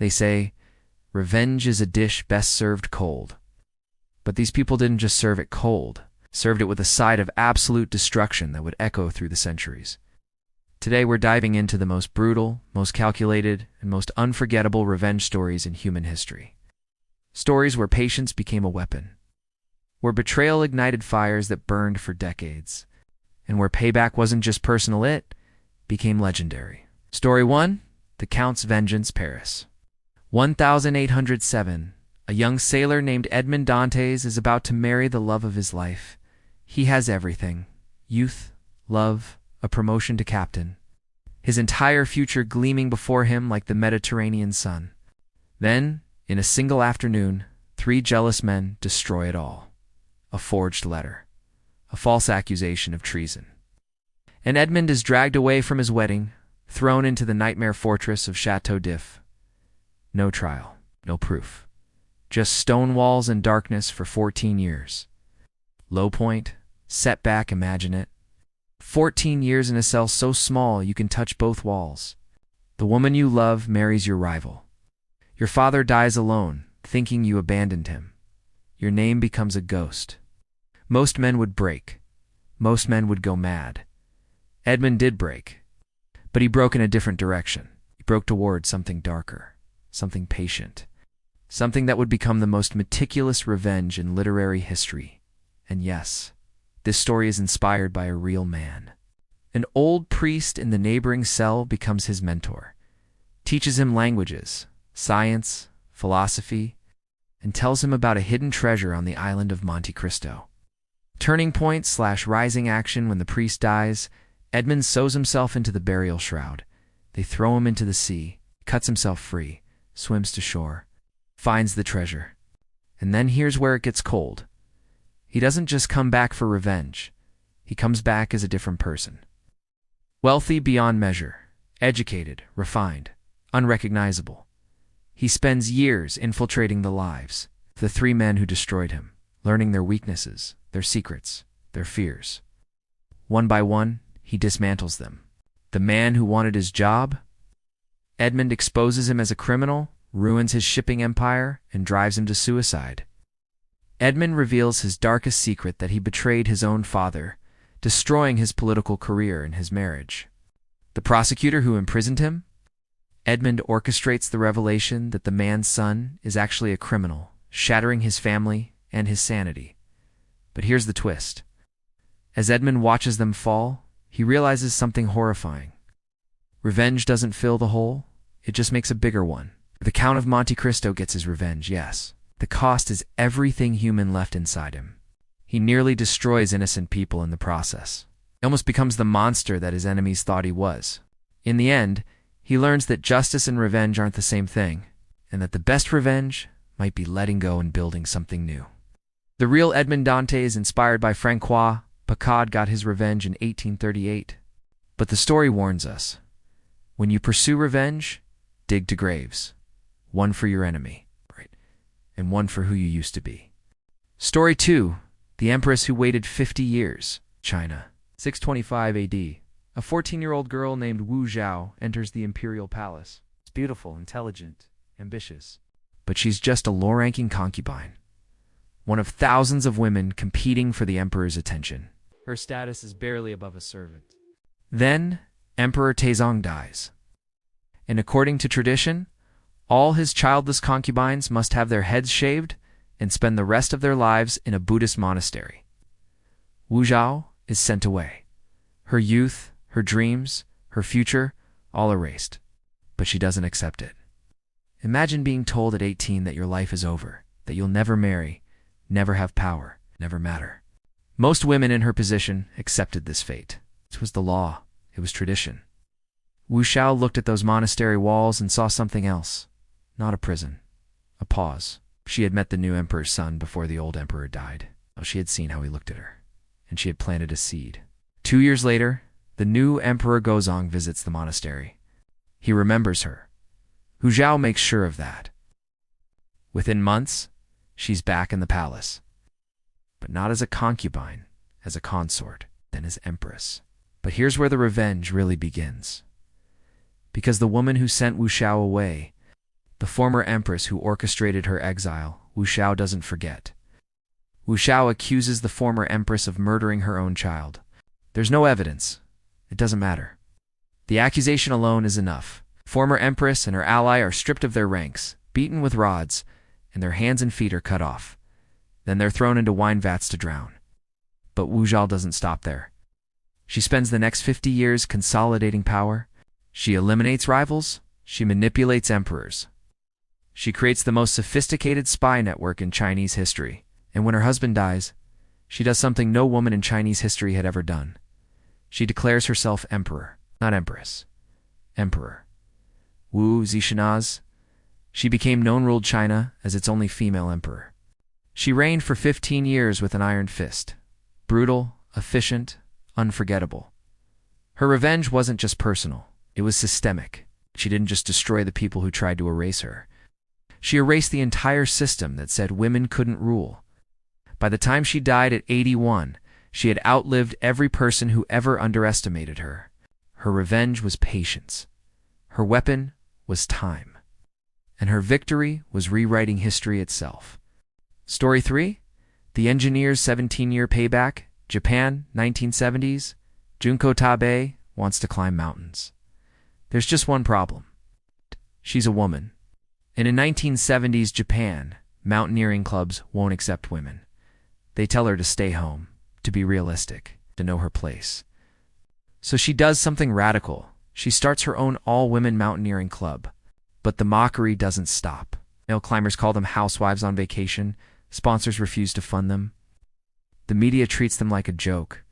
They say, revenge is a dish best served cold. But these people didn't just serve it cold, served it with a side of absolute destruction that would echo through the centuries. Today we're diving into the most brutal, most calculated, and most unforgettable revenge stories in human history. Stories where patience became a weapon, where betrayal ignited fires that burned for decades, and where payback wasn't just personal, it became legendary. Story 1, The Count's Vengeance, Paris. 1807, a young sailor named Edmond Dantes is about to marry the love of his life. He has everything: youth, love, a promotion to captain. His entire future gleaming before him like the Mediterranean sun. Then, in a single afternoon, 3 jealous men destroy it all. A forged letter. A false accusation of treason. And Edmond is dragged away from his wedding, thrown into the nightmare fortress of Chateau d'If. No trial, no proof. Just stone walls and darkness for 14 years. Low point, setback, imagine it. 14 years in a cell so small you can touch both walls. The woman you love marries your rival. Your father dies alone, thinking you abandoned him. Your name becomes a ghost. Most men would break. Most men would go mad. Edmund did break. But he broke in a different direction. He broke toward something darker, something patient, something that would become the most meticulous revenge in literary history. And yes, this story is inspired by a real man. An old priest in the neighboring cell becomes his mentor, teaches him languages, science, philosophy, and tells him about a hidden treasure on the island of Monte Cristo. Turning point / rising action: when the priest dies, Edmund sews himself into the burial shroud. They throw him into the sea, cuts himself free, swims to shore, finds the treasure. And then here's where it gets cold. He doesn't just come back for revenge. He comes back as a different person. Wealthy beyond measure, educated, refined, unrecognizable. He spends years infiltrating the lives of the 3 men who destroyed him, learning their weaknesses, their secrets, their fears. One by one, he dismantles them. The man who wanted his job? Edmund exposes him as a criminal, ruins his shipping empire, and drives him to suicide. Edmund reveals his darkest secret: that he betrayed his own father, destroying his political career and his marriage. The prosecutor who imprisoned him? Edmund orchestrates the revelation that the man's son is actually a criminal, shattering his family and his sanity. But here's the twist. As Edmund watches them fall, he realizes something horrifying. Revenge doesn't fill the hole, it just makes a bigger one. The Count of Monte Cristo gets his revenge, yes. The cost is everything human left inside him. He nearly destroys innocent people in the process. He almost becomes the monster that his enemies thought he was. In the end, he learns that justice and revenge aren't the same thing, and that the best revenge might be letting go and building something new. The real Edmond Dantes is inspired by Francois Picard, got his revenge in 1838. But the story warns us. When you pursue revenge, dig 2 graves. One for your enemy, right, and one for who you used to be. Story 2, The Empress Who Waited 50 Years, China. 625 AD. A 14-year-old girl named Wu Zhao enters the imperial palace. She's beautiful, intelligent, ambitious. But she's just a low-ranking concubine. One of thousands of women competing for the emperor's attention. Her status is barely above a servant. Then, Emperor Taizong dies. And according to tradition, all his childless concubines must have their heads shaved and spend the rest of their lives in a Buddhist monastery. Wu Zhao is sent away. Her youth, her dreams, her future, all erased. But she doesn't accept it. Imagine being told at 18 that your life is over, that you'll never marry, never have power, never matter. Most women in her position accepted this fate. It was the law. It was tradition. Wu Zhao looked at those monastery walls and saw something else. Not a prison. A pause. She had met the new emperor's son before the old emperor died. Oh, she had seen how he looked at her, and she had planted a seed. 2 years later, the new emperor Gozong visits the monastery. He remembers her. Wu Zhao makes sure of that. Within months, she's back in the palace. But not as a concubine, as a consort, then as empress. But here's where the revenge really begins. Because the woman who sent Wu Zhao away The former empress who orchestrated her exile, Wu Xiao, doesn't forget. Wu Xiao accuses the former empress of murdering her own child. There's no evidence. It doesn't matter. The accusation alone is enough. Former empress and her ally are stripped of their ranks, beaten with rods, and their hands and feet are cut off. Then they're thrown into wine vats to drown. But Wu Xiao doesn't stop there. She spends the next 50 years consolidating power. She eliminates rivals. She manipulates emperors. She creates the most sophisticated spy network in Chinese history. And when her husband dies, she does something no woman in Chinese history had ever done. She declares herself emperor, not empress. Emperor. Wu Zixinaz. She became known-ruled China as its only female emperor. She reigned for 15 years with an iron fist. Brutal, efficient, unforgettable. Her revenge wasn't just personal. It was systemic. She didn't just destroy the people who tried to erase her. She erased the entire system that said women couldn't rule. By the time she died at 81, she had outlived every person who ever underestimated her. Her revenge was patience. Her weapon was time. And her victory was rewriting history itself. Story 3? The Engineer's 17-year payback, Japan, 1970s. Junko Tabe wants to climb mountains. There's just one problem. She's a woman. And in 1970s Japan, mountaineering clubs won't accept women. They tell her to stay home, to be realistic, to know her place. So she does something radical. She starts her own all-women mountaineering club. But the mockery doesn't stop. Male climbers call them housewives on vacation. Sponsors refuse to fund them. The media treats them like a joke.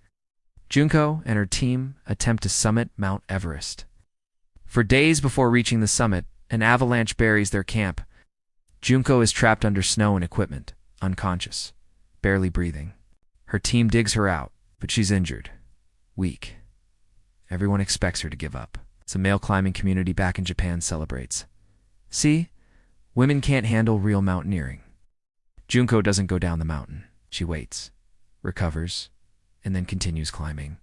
Junko and her team attempt to summit Mount Everest. For days before reaching the summit, an avalanche buries their camp. Junko is trapped under snow and equipment, unconscious, barely breathing. Her team digs her out, but she's injured, weak. Everyone expects her to give up. The male climbing community back in Japan celebrates. See, women can't handle real mountaineering. Junko doesn't go down the mountain. She waits, recovers, and then continues climbing.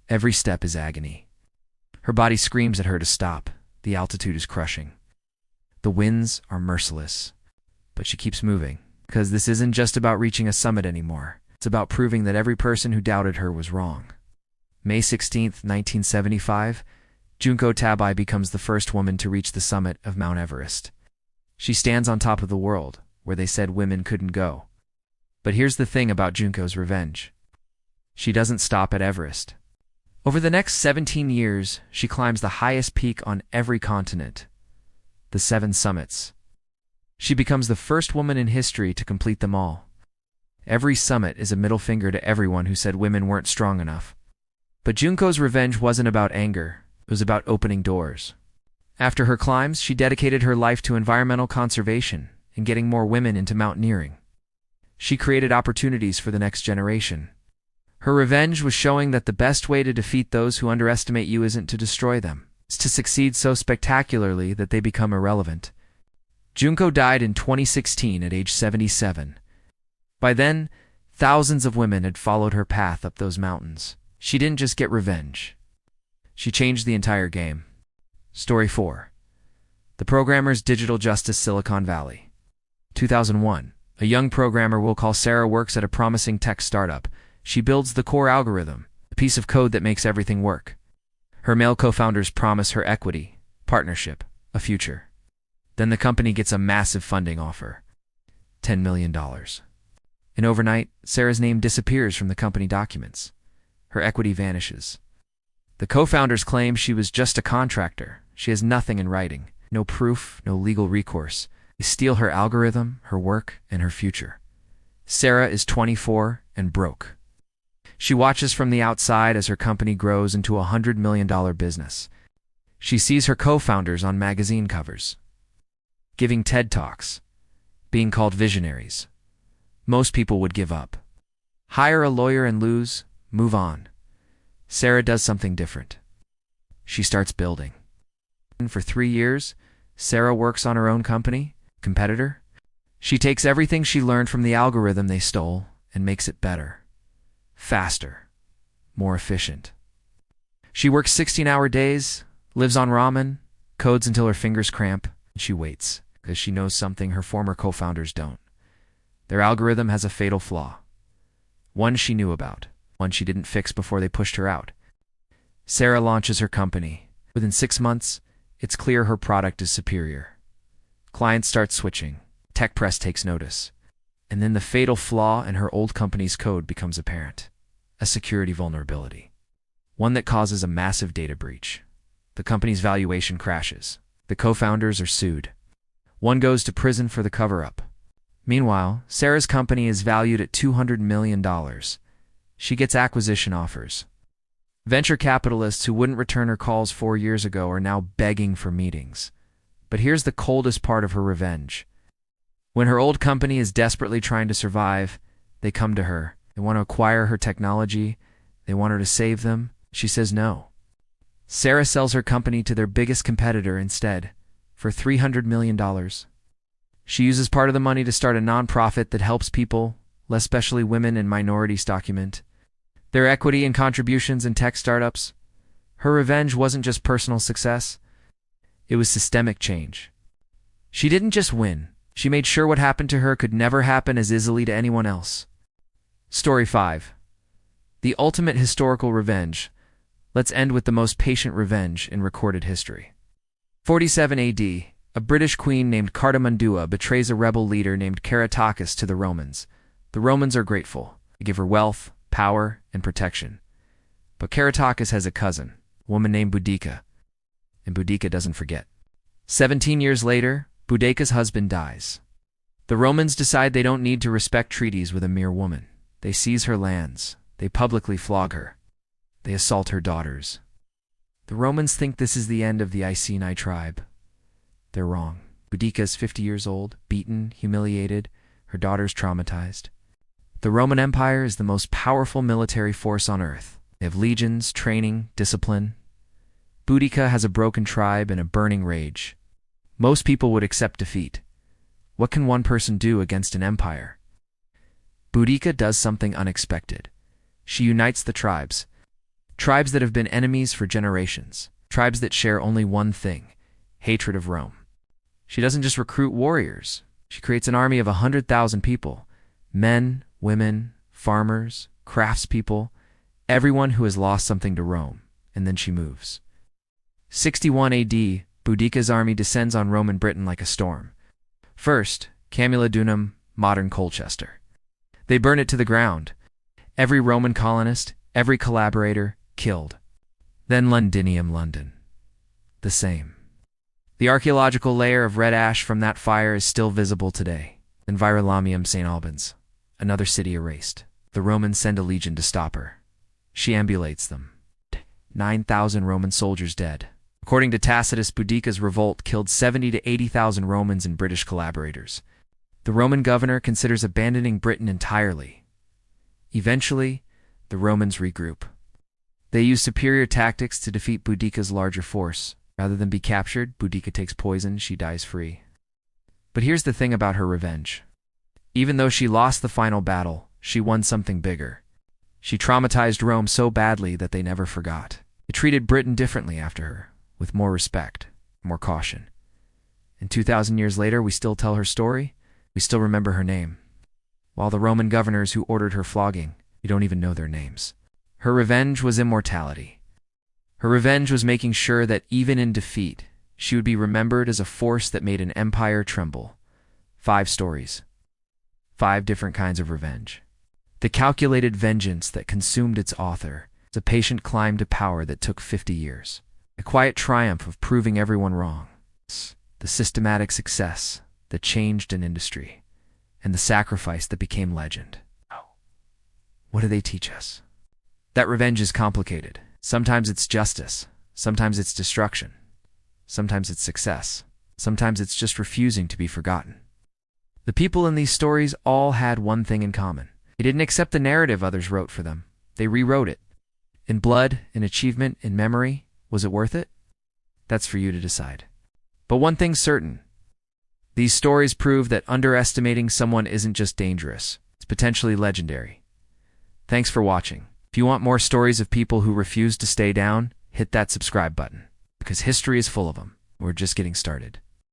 Every step is agony. Her body screams at her to stop. The altitude is crushing. The winds are merciless. But she keeps moving, because this isn't just about reaching a summit anymore. It's about proving that every person who doubted her was wrong. May 16th, 1975, Junko Tabe becomes the first woman to reach the summit of Mount Everest. She stands on top of the world, where they said women couldn't go. But here's the thing about Junko's revenge. She doesn't stop at Everest. Over the next 17 years, she climbs the highest peak on every continent, the 7 summits. She becomes the first woman in history to complete them all. Every summit is a middle finger to everyone who said women weren't strong enough. But Junko's revenge wasn't about anger. It was about opening doors. After her climbs, she dedicated her life to environmental conservation and getting more women into mountaineering. She created opportunities for the next generation. Her revenge was showing that the best way to defeat those who underestimate you isn't to destroy them. It's to succeed so spectacularly that they become irrelevant. Junko died in 2016 at age 77. By then, thousands of women had followed her path up those mountains. She didn't just get revenge. She changed the entire game. Story 4. The Programmer's Digital Justice Silicon Valley. 2001. A young programmer we'll call Sarah works at a promising tech startup. She builds the core algorithm, the piece of code that makes everything work. Her male co-founders promise her equity, partnership, a future. Then the company gets a massive funding offer. $10 million. And overnight, Sarah's name disappears from the company documents. Her equity vanishes. The co-founders claim she was just a contractor. She has nothing in writing, no proof, no legal recourse. They steal her algorithm, her work, and her future. Sarah is 24 and broke. She watches from the outside as her company grows into a $100 million business. She sees her co-founders on magazine covers, giving TED Talks, being called visionaries. Most people would give up. Hire a lawyer and lose, move on. Sarah does something different. She starts building. And for 3 years, Sarah works on her own company, competitor. She takes everything she learned from the algorithm they stole and makes it better, faster, more efficient. She works 16-hour days, lives on ramen, codes until her fingers cramp. She waits, because she knows something her former co-founders don't. Their algorithm has a fatal flaw. One she knew about, one she didn't fix before they pushed her out. Sarah launches her company. Within 6 months, it's clear her product is superior. Clients start switching. Tech press takes notice. And then the fatal flaw in her old company's code becomes apparent. A security vulnerability. One that causes a massive data breach. The company's valuation crashes. The co-founders are sued. One goes to prison for the cover-up. Meanwhile, Sarah's company is valued at $200 million. She gets acquisition offers. Venture capitalists who wouldn't return her calls 4 years ago are now begging for meetings. But here's the coldest part of her revenge. When her old company is desperately trying to survive, they come to her. They want to acquire her technology. They want her to save them. She says no. Sarah sells her company to their biggest competitor instead, for $300 million. She uses part of the money to start a nonprofit that helps people, less especially women and minorities, document their equity and contributions in tech startups. Her revenge wasn't just personal success. It was systemic change. She didn't just win. She made sure what happened to her could never happen as easily to anyone else. Story 5. The ultimate historical revenge. Let's end with the most patient revenge in recorded history. 47 AD, a British queen named Cartamandua betrays a rebel leader named Caratacus to the Romans. The Romans are grateful. They give her wealth, power, and protection. But Caratacus has a cousin, a woman named Boudica. And Boudica doesn't forget. 17 years later, Boudica's husband dies. The Romans decide they don't need to respect treaties with a mere woman. They seize her lands. They publicly flog her. They assault her daughters. The Romans think this is the end of the Iceni tribe. They're wrong. Boudica is 50 years old, beaten, humiliated, her daughters traumatized. The Roman Empire is the most powerful military force on earth. They have legions, training, discipline. Boudica has a broken tribe and a burning rage. Most people would accept defeat. What can one person do against an empire? Boudica does something unexpected. She unites the tribes. Tribes that have been enemies for generations. Tribes that share only one thing: hatred of Rome. She doesn't just recruit warriors. She creates an army of 100,000 people. Men, women, farmers, craftspeople, everyone who has lost something to Rome. And then she moves. 61 AD, Boudica's army descends on Roman Britain like a storm. First, Camulodunum, modern Colchester. They burn it to the ground. Every Roman colonist, every collaborator, killed. Then Londinium, London. The same. The archaeological layer of red ash from that fire is still visible today. Then Virolamium, St. Albans. Another city erased. The Romans send a legion to stop her. She ambulates them. 9,000 Roman soldiers dead. According to Tacitus, Boudica's revolt killed 70 to 80,000 Romans and British collaborators. The Roman governor considers abandoning Britain entirely. Eventually, the Romans regroup. They use superior tactics to defeat Boudica's larger force. Rather than be captured, Boudica takes poison, she dies free. But here's the thing about her revenge. Even though she lost the final battle, she won something bigger. She traumatized Rome so badly that they never forgot. They treated Britain differently after her, with more respect, more caution. And 2,000 years later, we still tell her story. We still remember her name. While the Roman governors who ordered her flogging, we don't even know their names. Her revenge was immortality. Her revenge was making sure that even in defeat, she would be remembered as a force that made an empire tremble. 5 stories. 5 different kinds of revenge. The calculated vengeance that consumed its author. The patient climb to power that took 50 years. A quiet triumph of proving everyone wrong. The systematic success that changed an industry. And the sacrifice that became legend. What do they teach us? That revenge is complicated. Sometimes it's justice. Sometimes it's destruction. Sometimes it's success. Sometimes it's just refusing to be forgotten. The people in these stories all had one thing in common. They didn't accept the narrative others wrote for them. They rewrote it. In blood, in achievement, in memory, was it worth it? That's for you to decide. But one thing's certain. These stories prove that underestimating someone isn't just dangerous. It's potentially legendary. Thanks for watching. If you want more stories of people who refuse to stay down, hit that subscribe button. Because history is full of them. We're just getting started.